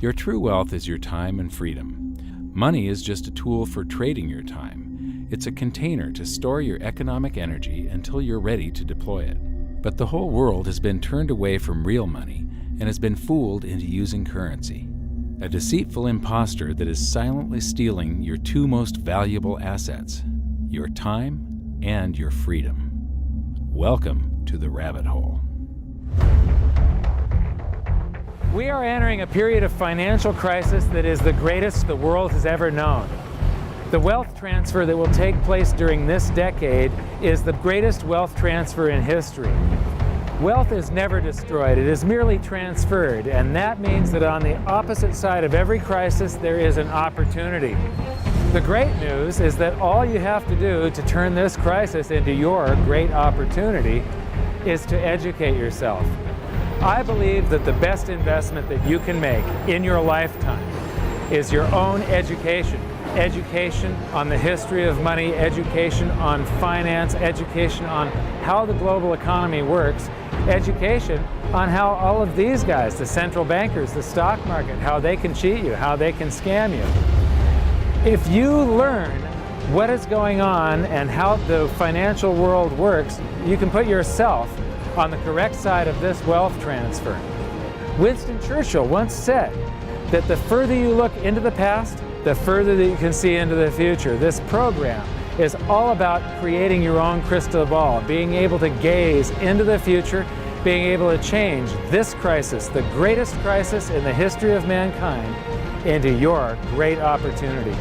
Your true wealth is your time and freedom. Money is just a tool for trading your time. It's a container to store your economic energy until you're ready to deploy it. But the whole world has been turned away from real money and has been fooled into using currency. A deceitful imposter that is silently stealing your two most valuable assets, your time and your freedom. Welcome to the rabbit hole. We are entering a period of financial crisis that is the greatest the world has ever known. The wealth transfer that will take place during this decade is the greatest wealth transfer in history. Wealth is never destroyed, it is merely transferred, and that means that on the opposite side of every crisis there is an opportunity. The great news is that all you have to do to turn this crisis into your great opportunity is to educate yourself. I believe that the best investment that you can make in your lifetime is your own education. Education on the history of money, education on finance, education on how the global economy works, education on how all of these guys, the central bankers, the stock market, how they can cheat you, how they can scam you. If you learn what is going on and how the financial world works, you can put yourself on the correct side of this wealth transfer. Winston Churchill once said that the further you look into the past, the further that you can see into the future. This program is all about creating your own crystal ball, being able to gaze into the future, being able to change this crisis, the greatest crisis in the history of mankind, into your great opportunity.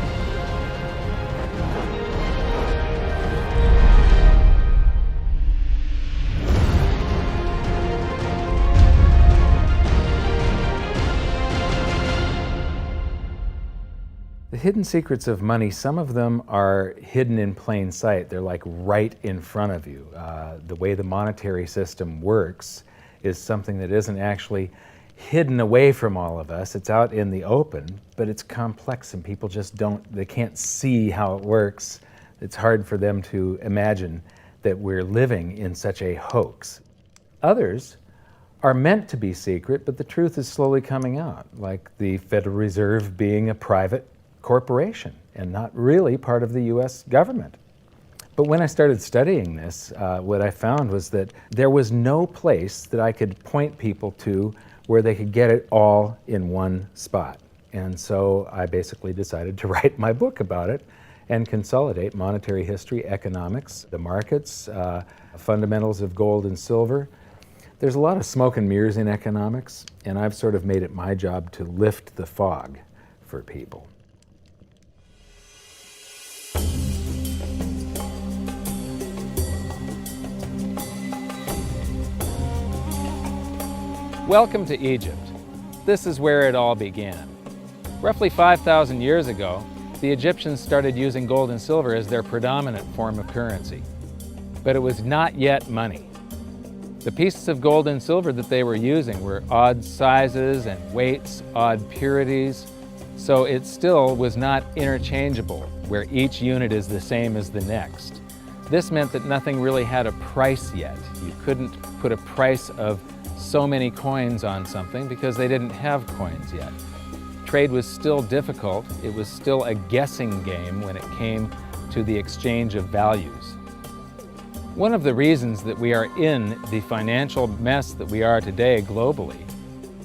The hidden secrets of money, some of them are hidden in plain sight. They're like right in front of you. The way the monetary system works is something that isn't actually hidden away from all of us. It's out in the open, but it's complex and people just they can't see how it works. It's hard for them to imagine that we're living in such a hoax. Others are meant to be secret, but the truth is slowly coming out, like the Federal Reserve being a private corporation and not really part of the U.S. government. But when I started studying this, what I found was that there was no place that I could point people to where they could get it all in one spot. And so I basically decided to write my book about it and consolidate monetary history, economics, the markets, fundamentals of gold and silver. There's a lot of smoke and mirrors in economics, and I've sort of made it my job to lift the fog for people. Welcome to Egypt. This is where it all began. Roughly 5,000 years ago, the Egyptians started using gold and silver as their predominant form of currency. But it was not yet money. The pieces of gold and silver that they were using were odd sizes and weights, odd purities, so it still was not interchangeable, where each unit is the same as the next. This meant that nothing really had a price yet. You couldn't put a price of so many coins on something because they didn't have coins yet. Trade was still difficult. It was still a guessing game when it came to the exchange of values. One of the reasons that we are in the financial mess that we are today globally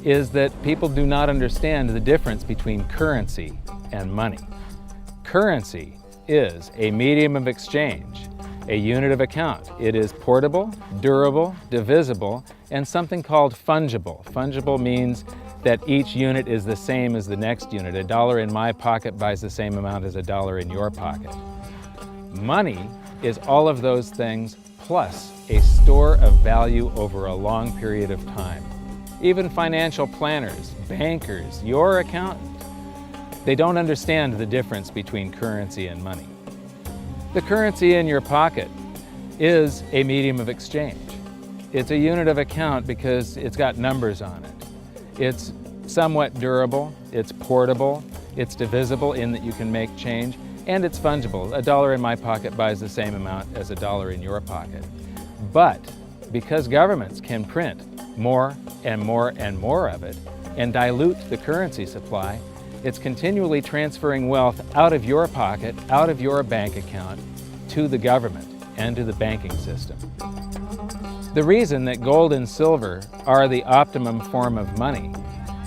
is that people do not understand the difference between currency and money. Currency is a medium of exchange, a unit of account. It is portable, durable, divisible, and something called fungible. Fungible means that each unit is the same as the next unit. $1 in my pocket buys the same amount as $1 in your pocket. Money is all of those things plus a store of value over a long period of time. Even financial planners, bankers, your accountant, they don't understand the difference between currency and money. The currency in your pocket is a medium of exchange. It's a unit of account because it's got numbers on it. It's somewhat durable, it's portable, it's divisible in that you can make change, and it's fungible. $1 in my pocket buys the same amount as $1 in your pocket. But because governments can print more and more and more of it, and dilute the currency supply, it's continually transferring wealth out of your pocket, out of your bank account, to the government and to the banking system. The reason that gold and silver are the optimum form of money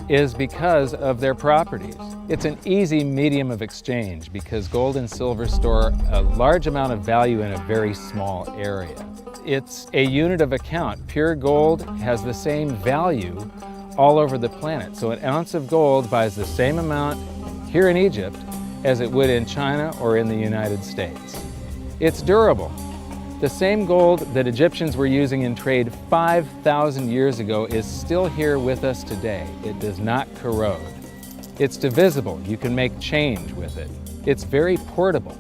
is because of their properties. It's an easy medium of exchange because gold and silver store a large amount of value in a very small area. It's a unit of account. Pure gold has the same value all over the planet. So an ounce of gold buys the same amount here in Egypt as it would in China or in the United States. It's durable. The same gold that Egyptians were using in trade 5,000 years ago is still here with us today. It does not corrode. It's divisible. You can make change with it. It's very portable.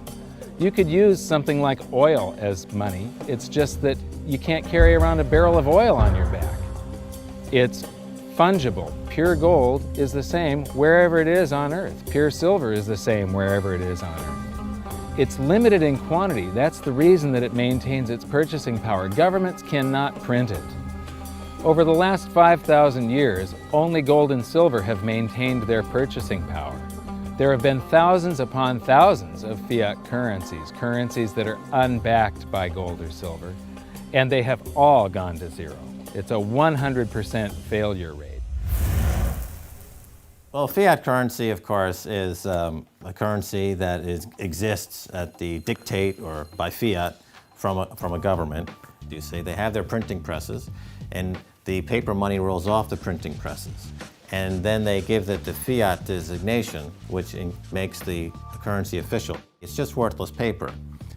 You could use something like oil as money. It's just that you can't carry around a barrel of oil on your back. It's fungible. Pure gold is the same wherever it is on Earth. Pure silver is the same wherever it is on Earth. It's limited in quantity. That's the reason that it maintains its purchasing power. Governments cannot print it. Over the last 5,000 years, only gold and silver have maintained their purchasing power. There have been thousands upon thousands of fiat currencies, currencies that are unbacked by gold or silver, and they have all gone to zero. It's a 100% failure rate. Well, fiat currency, of course, is a currency that exists at the dictate or by fiat from a government. You see, they have their printing presses, and the paper money rolls off the printing presses. And then they give it the fiat designation, which makes the currency official. It's just worthless paper.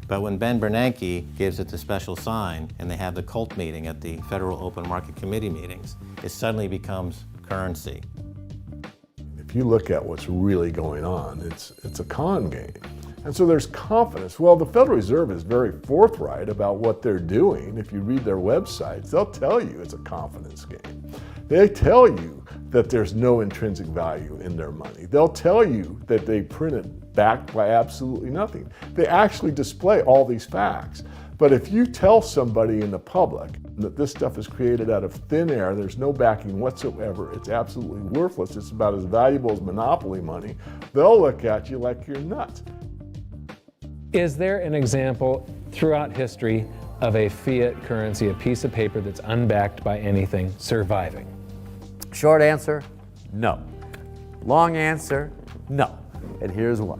But when Ben Bernanke gives it the special sign, and they have the cult meeting at the Federal Open Market Committee meetings, it suddenly becomes currency. If you look at what's really going on, it's a con game. And so there's confidence. Well, the Federal Reserve is very forthright about what they're doing. If you read their websites, they'll tell you it's a confidence game. They tell you that there's no intrinsic value in their money. They'll tell you that they print it backed by absolutely nothing. They actually display all these facts. But if you tell somebody in the public that this stuff is created out of thin air, there's no backing whatsoever, it's absolutely worthless, it's about as valuable as monopoly money, they'll look at you like you're nuts. Is there an example throughout history of a fiat currency, a piece of paper that's unbacked by anything, surviving? Short answer, no. Long answer, no. And here's why.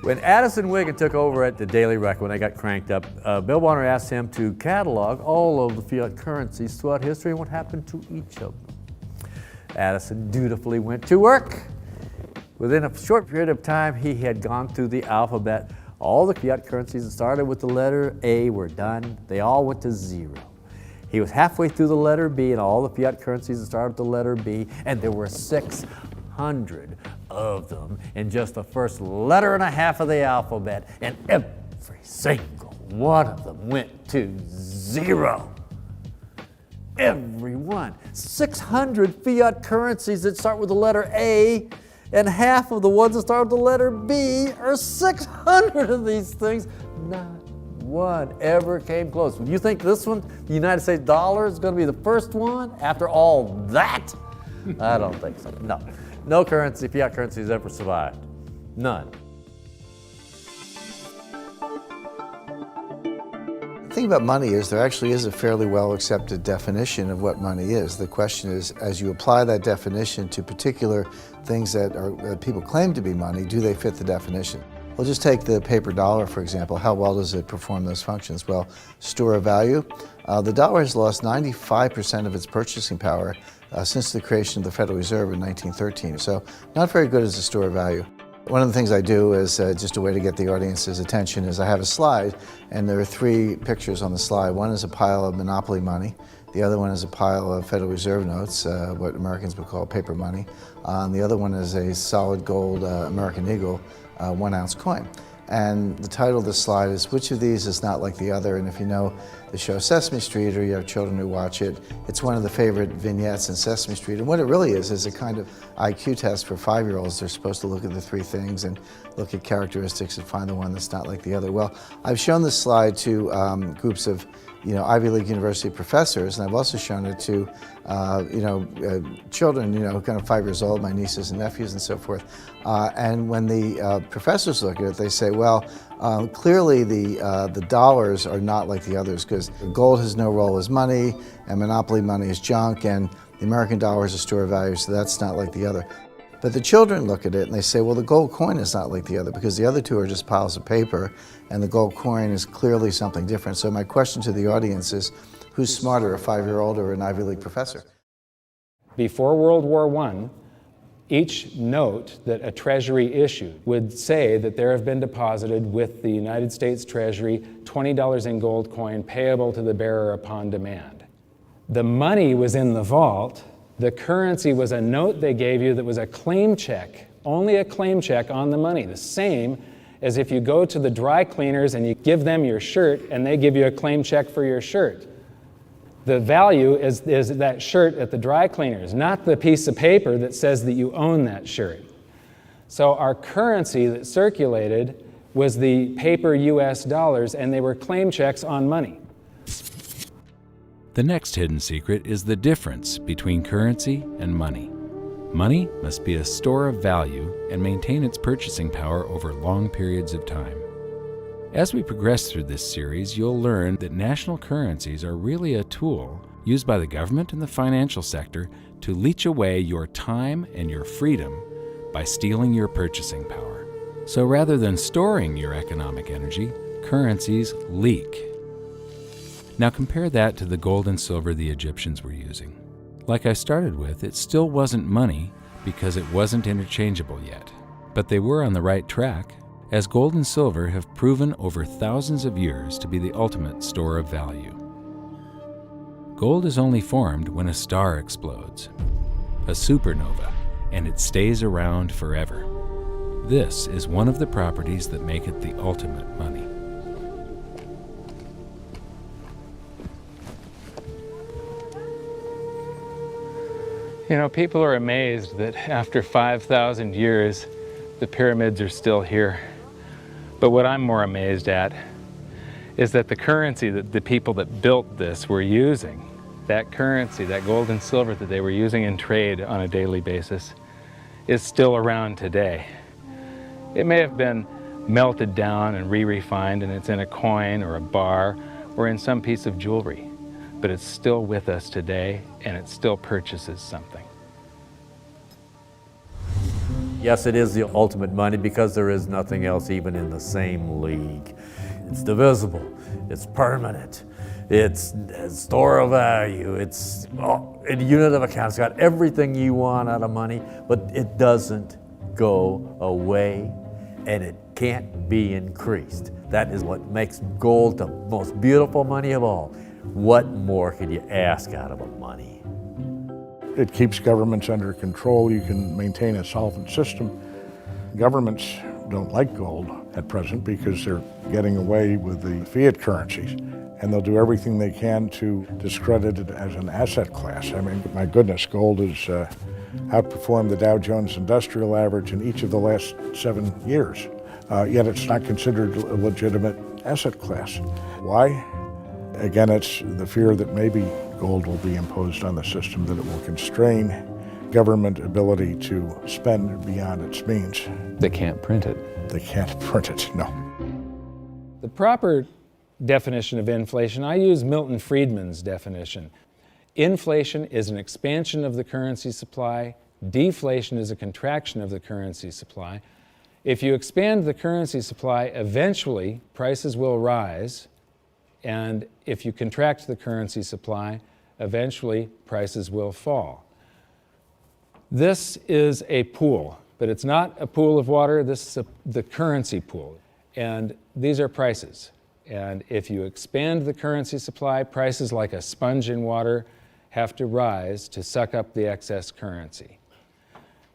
When Addison Wiggin took over at the Daily Record, when they got cranked up, Bill Warner asked him to catalog all of the fiat currencies throughout history and what happened to each of them. Addison dutifully went to work. Within a short period of time, he had gone through the alphabet. All the fiat currencies that started with the letter A were done. They all went to zero. He was halfway through the letter B, and all the fiat currencies that started with the letter B, and there were 600 of them in just the first letter and a half of the alphabet, and every single one of them went to zero. Every one. 600 fiat currencies that start with the letter A, and half of the ones that start with the letter B are 600 of these things. Not one ever came close. You think this one, the United States dollar, is going to be the first one after all that? I don't think so. No. No currency, fiat currency has ever survived. None. The thing about money is there actually is a fairly well accepted definition of what money is. The question is, as you apply that definition to particular things that people claim to be money, do they fit the definition? We'll just take the paper dollar, for example. How well does it perform those functions? Well, store of value. The dollar has lost 95% of its purchasing power since the creation of the Federal Reserve in 1913. So not very good as a store of value. One of the things I do is just a way to get the audience's attention is I have a slide, and there are 3 pictures on the slide. One is a pile of monopoly money. The other one is a pile of Federal Reserve notes, what Americans would call paper money. And the other one is a solid gold American Eagle 1-ounce coin. And the title of the slide is, which of these is not like the other? And if you know the show Sesame Street, or you have children who watch it, it's one of the favorite vignettes in Sesame Street. And what it really is a kind of IQ test for 5-year-olds. They're supposed to look at the 3 things and look at characteristics and find the one that's not like the other. Well, I've shown this slide to groups of Ivy League University professors, and I've also shown it to, children, kind of 5 years old, my nieces and nephews and so forth. And when the professors look at it, they say, well, clearly the dollars are not like the others, because gold has no role as money, and monopoly money is junk, and the American dollar is a store of value, so that's not like the other. But the children look at it and they say, well, the gold coin is not like the other, because the other two are just piles of paper, and the gold coin is clearly something different. So my question to the audience is, who's smarter, a 5-year-old or an Ivy League professor? Before World War I, each note that a treasury issued would say that there have been deposited with the United States Treasury $20 in gold coin payable to the bearer upon demand. The money was in the vault. The currency was a note they gave you that was a claim check, only a claim check on the money, the same as if you go to the dry cleaners and you give them your shirt and they give you a claim check for your shirt. The value is that shirt at the dry cleaners, not the piece of paper that says that you own that shirt. So our currency that circulated was the paper US dollars, and they were claim checks on money. The next hidden secret is the difference between currency and money. Money must be a store of value and maintain its purchasing power over long periods of time. As we progress through this series, you'll learn that national currencies are really a tool used by the government and the financial sector to leech away your time and your freedom by stealing your purchasing power. So rather than storing your economic energy, currencies leak. Now compare that to the gold and silver the Egyptians were using. Like I started with, it still wasn't money because it wasn't interchangeable yet. But they were on the right track, as gold and silver have proven over thousands of years to be the ultimate store of value. Gold is only formed when a star explodes, a supernova, and it stays around forever. This is one of the properties that make it the ultimate money. People are amazed that after 5,000 years, the pyramids are still here. But what I'm more amazed at is that the currency that the people that built this were using, that currency, that gold and silver that they were using in trade on a daily basis, is still around today. It may have been melted down and re-refined, and it's in a coin or a bar or in some piece of jewelry, but it's still with us today, and it still purchases something. Yes, it is the ultimate money because there is nothing else even in the same league. It's divisible, it's permanent, it's a store of value, it's a unit of account. It's got everything you want out of money, but it doesn't go away, and it can't be increased. That is what makes gold the most beautiful money of all. What more could you ask out of a money? It keeps governments under control. You can maintain a solvent system. Governments don't like gold at present because they're getting away with the fiat currencies, and they'll do everything they can to discredit it as an asset class. I mean, my goodness, gold has outperformed the Dow Jones Industrial Average in each of the last 7 years, yet it's not considered a legitimate asset class. Why? Again, it's the fear that maybe gold will be imposed on the system, that it will constrain government ability to spend beyond its means. They can't print it. They can't print it, no. The proper definition of inflation, I use Milton Friedman's definition. Inflation is an expansion of the currency supply. Deflation is a contraction of the currency supply. If you expand the currency supply, eventually prices will rise. And if you contract the currency supply, eventually prices will fall. This is a pool, but it's not a pool of water. This is the currency pool. And these are prices. And if you expand the currency supply, prices like a sponge in water have to rise to suck up the excess currency.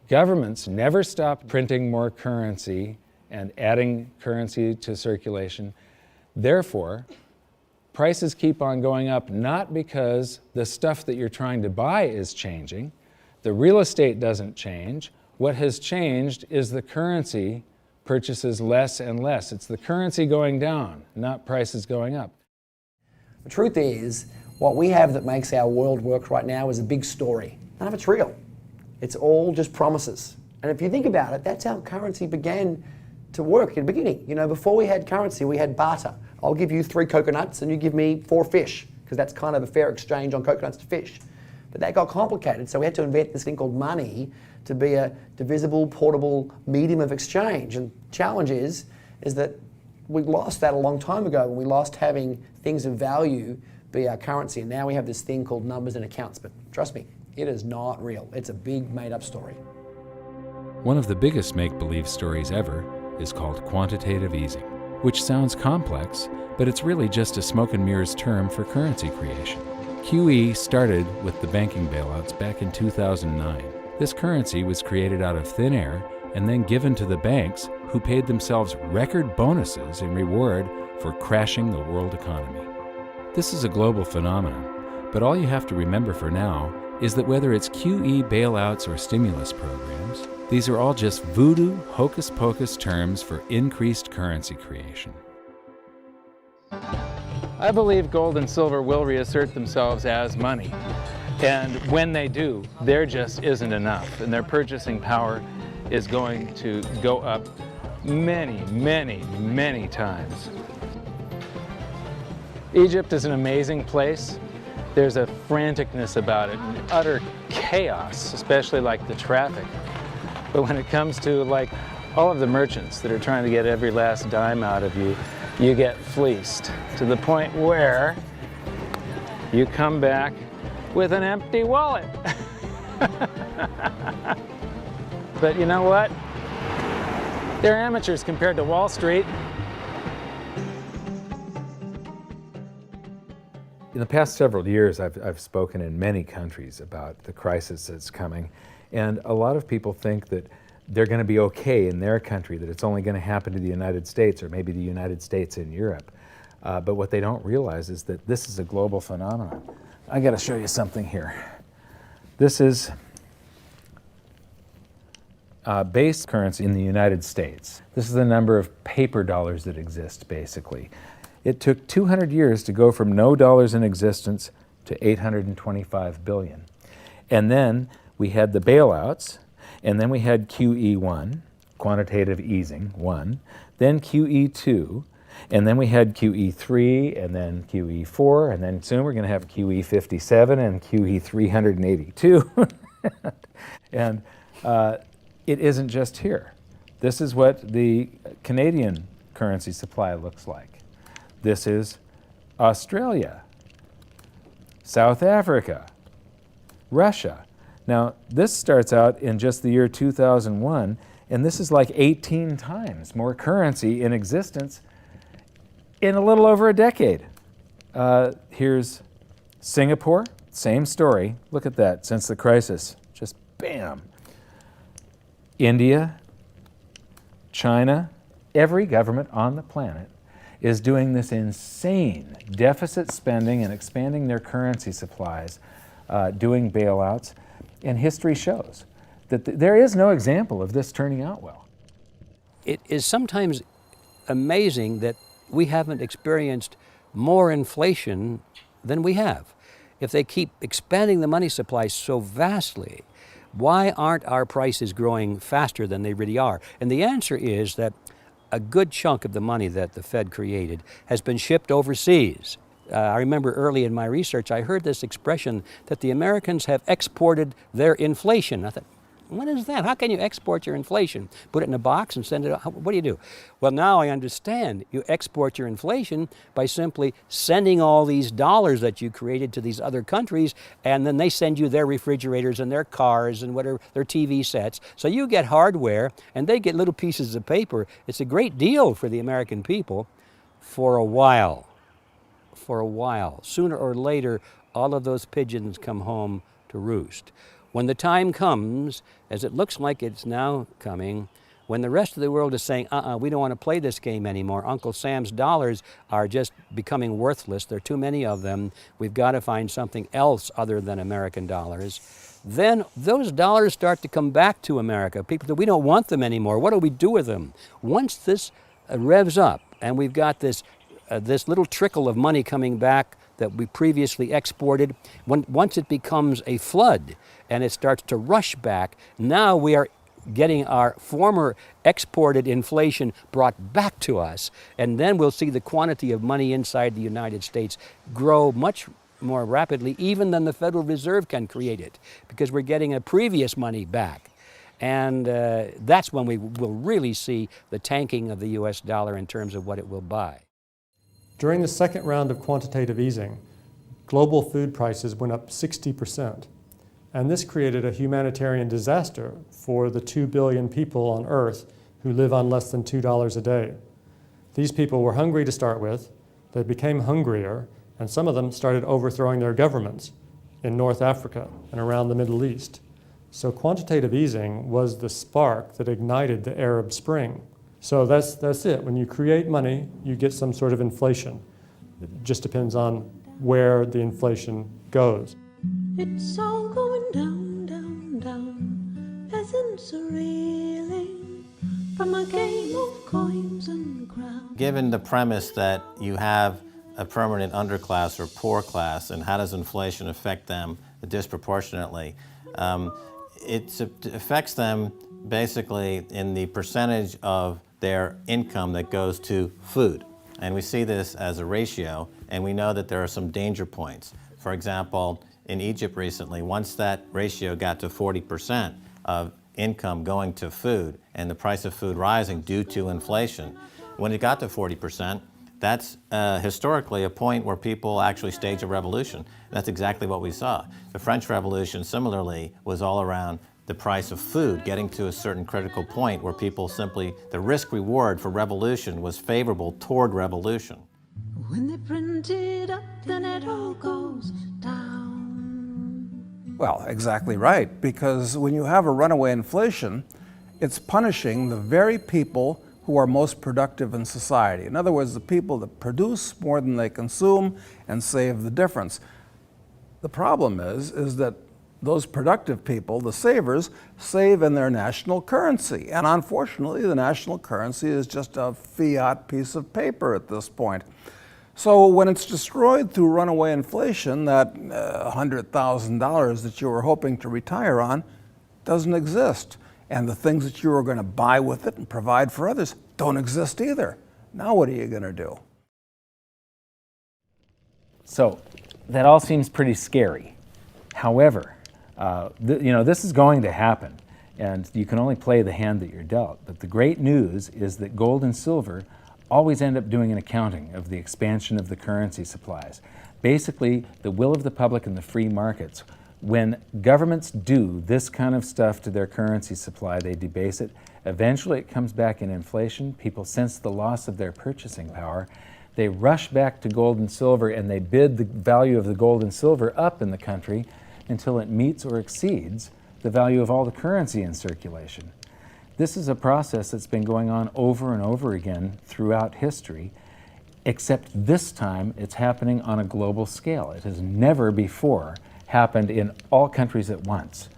Governments never stop printing more currency and adding currency to circulation. Therefore, prices keep on going up, not because the stuff that you're trying to buy is changing. The real estate doesn't change. What has changed is the currency purchases less and less. It's the currency going down, not prices going up. The truth is, what we have that makes our world work right now is a big story. None of it's real. It's all just promises. And if you think about it, that's how currency began to work in the beginning. You know, before we had currency, we had barter. I'll give you 3 coconuts and you give me 4 fish, because that's kind of a fair exchange on coconuts to fish. But that got complicated, so we had to invent this thing called money to be a divisible, portable medium of exchange. And the challenge is that we lost that a long time ago when we lost having things of value be our currency. And now we have this thing called numbers and accounts. But trust me, it is not real. It's a big made-up story. One of the biggest make-believe stories ever is called quantitative easing, which sounds complex, but it's really just a smoke and mirrors term for currency creation. QE started with the banking bailouts back in 2009. This currency was created out of thin air and then given to the banks, who paid themselves record bonuses in reward for crashing the world economy. This is a global phenomenon, but all you have to remember for now is that whether it's QE bailouts or stimulus programs, these are all just voodoo, hocus-pocus terms for increased currency creation. I believe gold and silver will reassert themselves as money. And when they do, there just isn't enough. And their purchasing power is going to go up many, many, many times. Egypt is an amazing place. There's a franticness about it, and utter chaos, especially like the traffic. But when it comes to like all of the merchants that are trying to get every last dime out of you, you get fleeced to the point where you come back with an empty wallet. But you know what? They're amateurs compared to Wall Street. In the past several years, I've spoken in many countries about the crisis that's coming, and a lot of people think that they're going to be okay in their country, that it's only going to happen to the United States or maybe the United States in Europe. But what they don't realize is that this is a global phenomenon. I got to show you something here. This is base currency in the United States. This is the number of paper dollars that exist, basically. It took 200 years to go from no dollars in existence to 825 billion. And then we had the bailouts, and then we had QE1, quantitative easing 1, then QE2, and then we had QE3, and then QE4, and then soon we're going to have QE57 and QE382. And it isn't just here. This is what the Canadian currency supply looks like. This is Australia, South Africa, Russia. Now, this starts out in just the year 2001, and this is like 18 times more currency in existence in a little over a decade. Here's Singapore, same story. Look at that, since the crisis, just bam. India, China, every government on the planet is doing this insane deficit spending and expanding their currency supplies, doing bailouts. And history shows that there is no example of this turning out well. It is sometimes amazing that we haven't experienced more inflation than we have. If they keep expanding the money supply so vastly, why aren't our prices growing faster than they really are? And the answer is that a good chunk of the money that the Fed created has been shipped overseas. I remember early in my research, I heard this expression that the Americans have exported their inflation. I thought, what is that? How can you export your inflation? Put it in a box and send it out? What do you do? Well, now I understand. You export your inflation by simply sending all these dollars that you created to these other countries, and then they send you their refrigerators and their cars and whatever, their TV sets. So you get hardware, and they get little pieces of paper. It's a great deal for the American people for a while. For a while. Sooner or later, all of those pigeons come home to roost. When the time comes, as it looks like it's now coming, when the rest of the world is saying, we don't want to play this game anymore, Uncle Sam's dollars are just becoming worthless, there are too many of them, we've got to find something else other than American dollars, then those dollars start to come back to America. People say, we don't want them anymore, what do we do with them? Once this revs up and we've got this little trickle of money coming back that we previously exported, once it becomes a flood and it starts to rush back, now we are getting our former exported inflation brought back to us, and then we'll see the quantity of money inside the United States grow much more rapidly even than the Federal Reserve can create it, because we're getting a previous money back. And that's when we will really see the tanking of the US dollar in terms of what it will buy. During the second round of quantitative easing, global food prices went up 60%. And this created a humanitarian disaster for the 2 billion people on Earth who live on less than $2 a day. These people were hungry to start with, they became hungrier, and some of them started overthrowing their governments in North Africa and around the Middle East. So quantitative easing was the spark that ignited the Arab Spring. So that's it. When you create money, you get some sort of inflation. It just depends on where the inflation goes. It's all going down, down, down. Peasants are reeling from a game of coins and crowns. Given the premise that you have a permanent underclass or poor class, and how does inflation affect them disproportionately? It affects them basically in the percentage of their income that goes to food. And we see this as a ratio, and we know that there are some danger points. For example, in Egypt recently, once that ratio got to 40% of income going to food and the price of food rising due to inflation, when it got to 40%, that's historically a point where people actually stage a revolution. That's exactly what we saw. The French Revolution, similarly, was all around the price of food getting to a certain critical point where people simply, the risk-reward for revolution was favorable toward revolution. When they print it up, then it all goes down. Well, exactly right, because when you have a runaway inflation, it's punishing the very people who are most productive in society. In other words, the people that produce more than they consume and save the difference. The problem is that those productive people, the savers, save in their national currency. And unfortunately, the national currency is just a fiat piece of paper at this point. So when it's destroyed through runaway inflation, that $100,000 that you were hoping to retire on doesn't exist. And the things that you were going to buy with it and provide for others don't exist either. Now what are you going to do? So that all seems pretty scary. However, this is going to happen, and you can only play the hand that you're dealt. But the great news is that gold and silver always end up doing an accounting of the expansion of the currency supplies. Basically, the will of the public in the free markets. When governments do this kind of stuff to their currency supply, they debase it. Eventually it comes back in inflation. People sense the loss of their purchasing power. They rush back to gold and silver, and they bid the value of the gold and silver up in the country until it meets or exceeds the value of all the currency in circulation. This is a process that's been going on over and over again throughout history, except this time it's happening on a global scale. It has never before happened in all countries at once.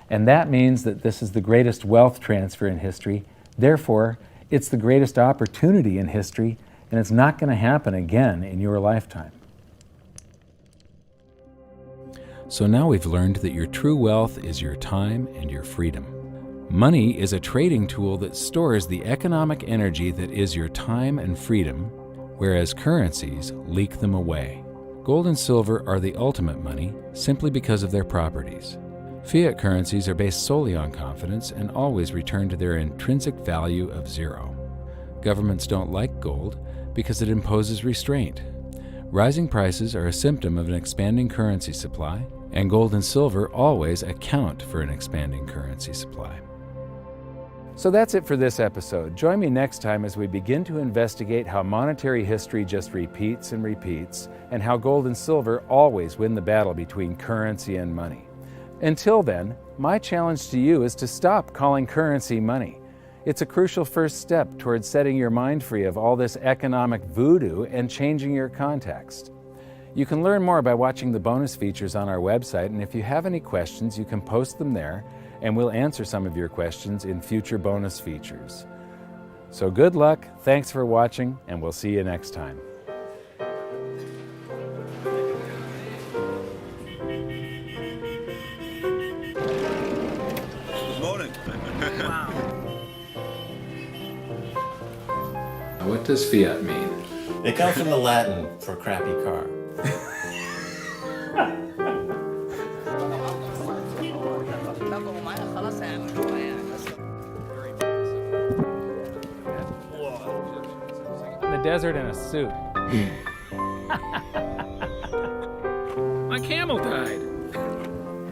And that means that this is the greatest wealth transfer in history. Therefore, it's the greatest opportunity in history, and it's not going to happen again in your lifetime. So now we've learned that your true wealth is your time and your freedom. Money is a trading tool that stores the economic energy that is your time and freedom, whereas currencies leak them away. Gold and silver are the ultimate money simply because of their properties. Fiat currencies are based solely on confidence and always return to their intrinsic value of zero. Governments don't like gold because it imposes restraint. Rising prices are a symptom of an expanding currency supply, and gold and silver always account for an expanding currency supply. So that's it for this episode. Join me next time as we begin to investigate how monetary history just repeats and repeats, and how gold and silver always win the battle between currency and money. Until then, my challenge to you is to stop calling currency money. It's a crucial first step towards setting your mind free of all this economic voodoo and changing your context. You can learn more by watching the bonus features on our website, and if you have any questions, you can post them there, and we'll answer some of your questions in future bonus features. So good luck, thanks for watching, and we'll see you next time. What does fiat mean? It comes from the Latin for crappy car. In the desert in a suit. My camel died.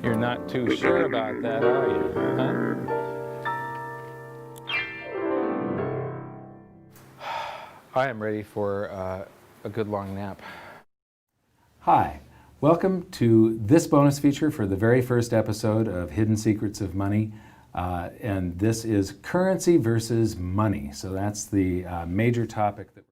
You're not too sure about that, are you? Huh? I am ready for a good long nap. Hi, welcome to this bonus feature for the very first episode of Hidden Secrets of Money. And this is currency versus money. So that's the major topic that